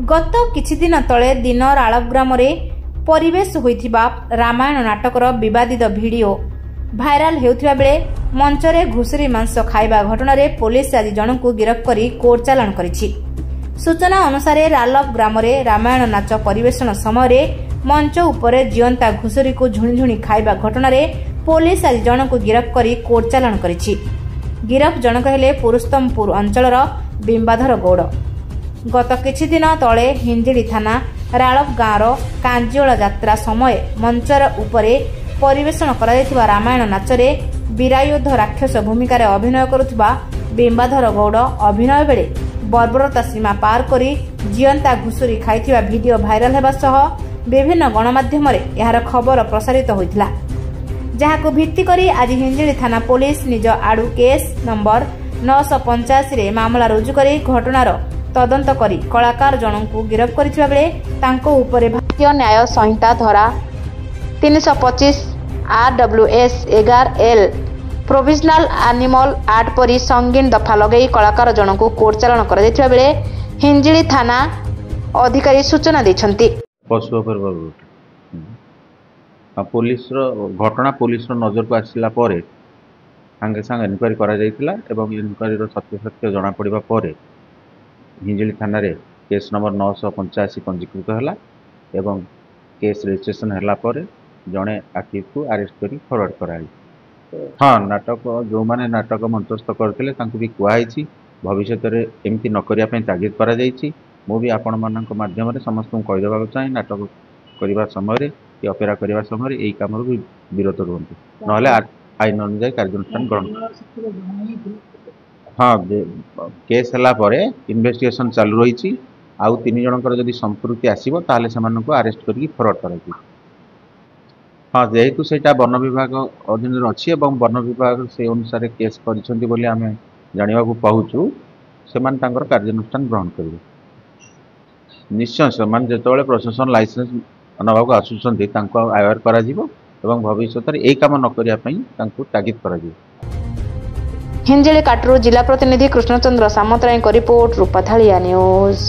गत किछि दिन तले दिनर आलग्राम परिवेश होइथिबा रामायण नाटकर विवादित भिडियो भाइराल हेउथिबा बेले मंचरे घुसुरी मांस खाइबा घटना रे पुलिस आज जनकु गिरफ्त करी कोर्ट चालाण करिछि। सूचना अनुसार रालप ग्राम रामायण नाच परिवेशन समय मंच उपरे जीवंता घुसुरी को झुणी खाइबा घटना रे पुलिस आज जनकु गिरफ्त करी कोर्ट चालाण करिछि। गिरफ जनक हेले पुरुषोत्तमपुर अंचलर बिंबाधर गौड़। गत किछि दिन तले हिंजिली थाना रालप गाँवर कांजिओला यात्रा समय मंचर उपरे परिवेशन करा रामायण नाचरे वीरायुद्ध राक्षस भूमिकार अभिनय करुवा बिंबाधर गौड़ अभिनय बेले बर्बरता सीमा पार करी जीवंता घुसुरी खाइथिबा भिडियो भाइराल हेबा सह विभिन्न गणमाध्यम यार खबर प्रसारित होइथिला, जहाकु भित्ति करी आज हिंजिली थाना पुलिस निज आडू केस नंबर 985 रे मामला रुजु करी घटनार तदंत करी कलाकार जनकु गिरफ्त करिथिबा बेले तांको उपरे भारतीय न्याय संहिता धारा 325 RWS 11L provisional animal act परी संगीन दफा लगई कलाकार जनकु कोर्ट चालाण करा दैथिबा बेले हिंजिली थाना अधिकारी सूचना दैछंती। पशु पुलिस घटना पुलिस नजर को आसिला परे सांगे सांगे इनक्वारी करा जायतिला एवं इनक्वारी सत्य सत्य जना पड़िबा परे हिंजिली थाना रे केस नंबर 985 पंजीकृत हला एवं केस रजिस्ट्रेशन हला परे जड़े आखि को अरेस्ट करी फरवर्ड कराई। हाँ, नाटक जो माने नाटक मंचस्थ करते भी कहुई भविष्य में एमती न करने तागिद करा मु भी आपण मान मध्यम समस्त कहीदेवा चाहे नाटक करने समय कि अपेरा करने समय यही कम भी विरत रुहतु ना आईन अनुजाई कार्यानुष्ठान ग्रहण। हाँ, केस है इन्वेस्टिगेशन चालू रही आउ 3 जनकर जदि संपृक्ति आसो ताले से अरेस्ट करके फरवर्ड कर। हाँ, जेहेतु से वन विभाग अधीन अच्छी और वन विभाग से अनुसार केस करें आम जाना पाचु से कार्यानुष्ठान ग्रहण करेंगे। निश्चय से जो प्रशासन लाइसेंस नवाक आसुँच अवेयर करा भविष्य में यही कम न करने तागिद कर। हिंजिली काटरू जिला प्रतिनिधि कृष्णचंद्र सामंतराय रिपोर्ट रूपाथालिया न्यूज।